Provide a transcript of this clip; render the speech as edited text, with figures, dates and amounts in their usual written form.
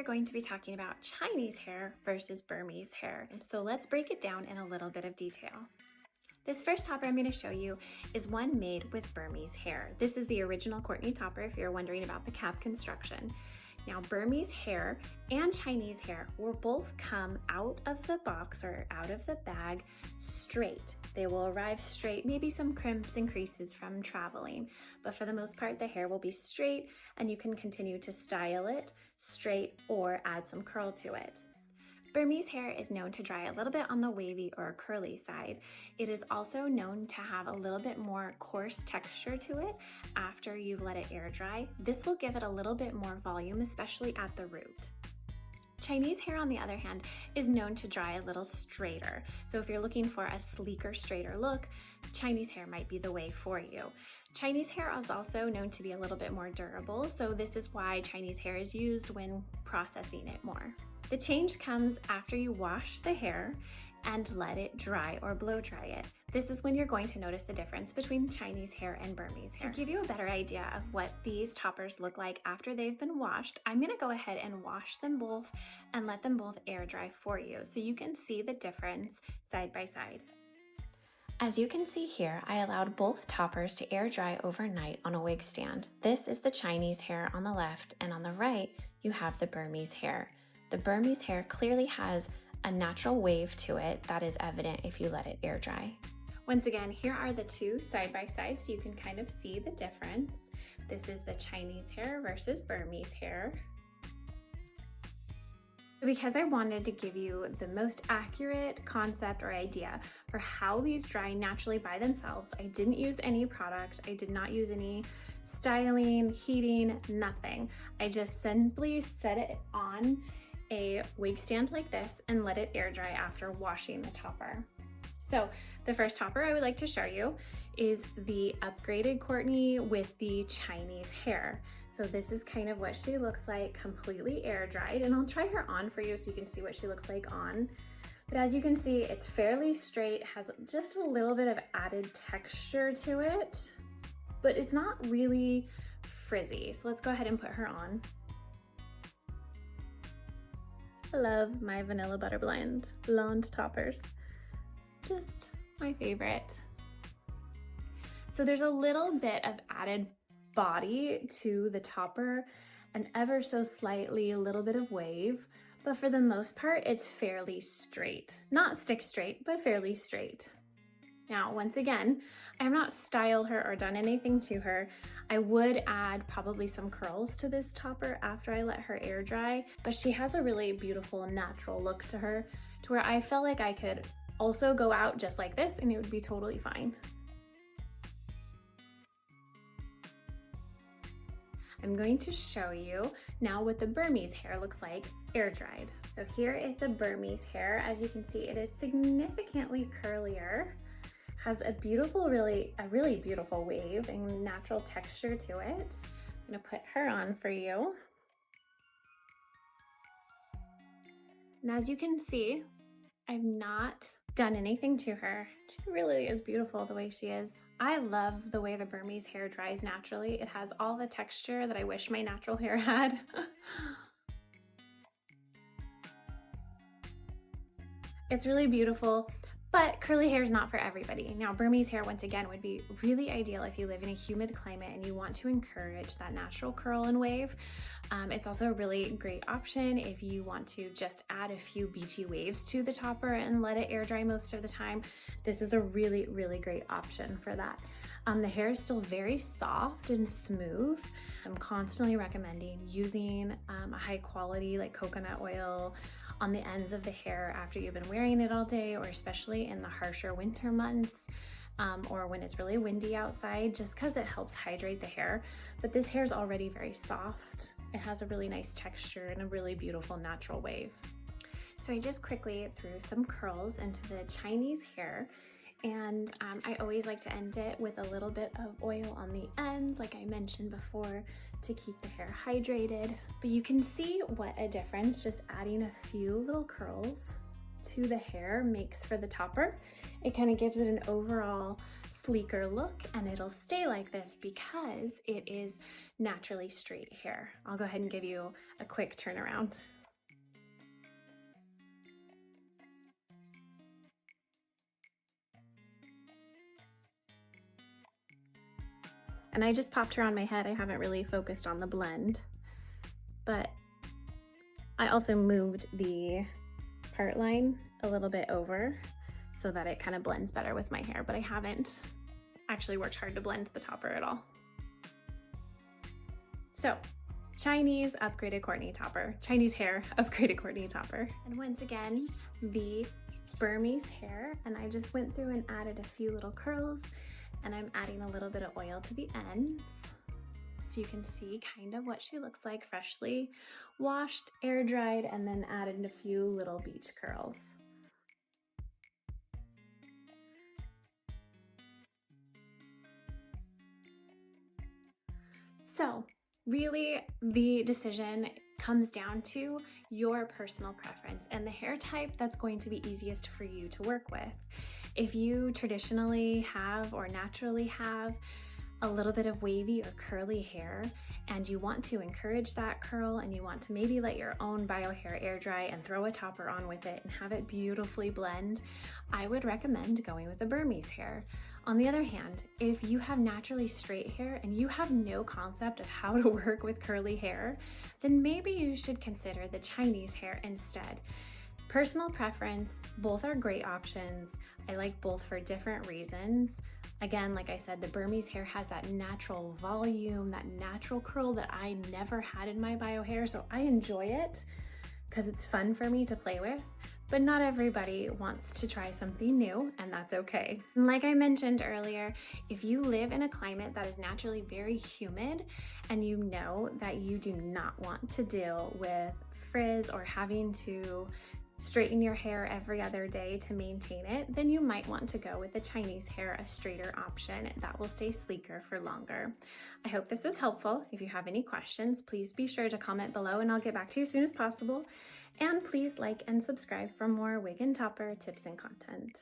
are going to be talking about Chinese hair versus Burmese hair. So let's break it down in a little bit of detail. This first topper I'm going to show you is one made with Burmese hair. This is the original Courtney topper if you're wondering about the cap construction. Now, Burmese hair and Chinese hair will both come out of the box or out of the bag straight. They will arrive straight, maybe some crimps and creases from traveling, but for the most part, the hair will be straight and you can continue to style it straight or add some curl to it. Burmese hair is known to dry a little bit on the wavy or curly side. It is also known to have a little bit more coarse texture to it after you've let it air dry. This will give it a little bit more volume, especially at the root. Chinese hair, on the other hand, is known to dry a little straighter. So if you're looking for a sleeker, straighter look, Chinese hair might be the way for you. Chinese hair is also known to be a little bit more durable, so this is why Chinese hair is used when processing it more. The change comes after you wash the hair and let it dry or blow dry it. This is when you're going to notice the difference between Chinese hair and Burmese hair. To give you a better idea of what these toppers look like after they've been washed, I'm gonna go ahead and wash them both and let them both air dry for you so you can see the difference side by side. As you can see here, I allowed both toppers to air dry overnight on a wig stand. This is the Chinese hair on the left, and on the right, you have the Burmese hair. The Burmese hair clearly has a natural wave to it that is evident if you let it air dry. Once again, here are the two side by side so you can kind of see the difference. This is the Chinese hair versus Burmese hair. Because I wanted to give you the most accurate concept or idea for how these dry naturally by themselves, I didn't use any product. I did not use any styling, heating, nothing. I just simply set it on a wig stand like this and let it air dry after washing the topper. So the first topper I would like to show you is the upgraded Courtney with the Chinese hair. So this is kind of what she looks like completely air dried, and I'll try her on for you so you can see what she looks like on. But as you can see, it's fairly straight, has just a little bit of added texture to it, but it's not really frizzy. So let's go ahead and put her on. I love my vanilla butter blonde toppers. Just my favorite. So there's a little bit of added body to the topper, and ever so slightly a little bit of wave, but for the most part it's fairly straight. Not stick straight, but fairly straight. Now, once again, I have not styled her or done anything to her. I would add probably some curls to this topper after I let her air dry, but she has a really beautiful natural look to her to where I felt like I could also go out just like this and it would be totally fine. I'm going to show you now what the Burmese hair looks like air dried. So here is the Burmese hair. As you can see, it is significantly curlier. Has a really beautiful wave and natural texture to it. I'm gonna put her on for you. And as you can see, I've not done anything to her. She really is beautiful the way she is. I love the way the Burmese hair dries naturally. It has all the texture that I wish my natural hair had. It's really beautiful. But curly hair is not for everybody. Now, Burmese hair, once again, would be really ideal if you live in a humid climate and you want to encourage that natural curl and wave. It's also a really great option if you want to just add a few beachy waves to the topper and let it air dry most of the time. This is a really great option for that. The hair is still very soft and smooth. I'm constantly recommending using a high quality like coconut oil on the ends of the hair after you've been wearing it all day, or especially in the harsher winter months or when it's really windy outside, just because it helps hydrate the hair. But this hair is already very soft. It has a really nice texture and a really beautiful natural wave. So I just quickly threw some curls into the Chinese hair, and I always like to end it with a little bit of oil on the ends, like I mentioned before, to keep the hair hydrated. But you can see what a difference just adding a few little curls to the hair makes for the topper. It kind of gives it an overall sleeker look, and it'll stay like this because it is naturally straight hair. I'll go ahead and give you a quick turnaround. And I just popped her on my head. I haven't really focused on the blend, but I also moved the part line a little bit over so that it kind of blends better with my hair, but I haven't actually worked hard to blend the topper at all. So, Chinese upgraded Courtney topper, Chinese hair upgraded Courtney topper. And once again, the Burmese hair, and I just went through and added a few little curls, and I'm adding a little bit of oil to the ends so you can see kind of what she looks like freshly washed, air dried, and then added a few little beach curls. So really the decision comes down to your personal preference and the hair type that's going to be easiest for you to work with. If you traditionally have or naturally have a little bit of wavy or curly hair and you want to encourage that curl and you want to maybe let your own bio hair air dry and throw a topper on with it and have it beautifully blend, I would recommend going with a Burmese hair. On the other hand, if you have naturally straight hair and you have no concept of how to work with curly hair, then maybe you should consider the Chinese hair instead. Personal preference, both are great options. I like both for different reasons. Again, like I said, the Burmese hair has that natural volume, that natural curl that I never had in my bio hair, so I enjoy it because it's fun for me to play with. But not everybody wants to try something new, and that's okay. And like I mentioned earlier, if you live in a climate that is naturally very humid and you know that you do not want to deal with frizz or having to straighten your hair every other day to maintain it, then you might want to go with the Chinese hair, a straighter option that will stay sleeker for longer. I hope this is helpful. If you have any questions, please be sure to comment below and I'll get back to you as soon as possible. And please like and subscribe for more wig and topper tips and content.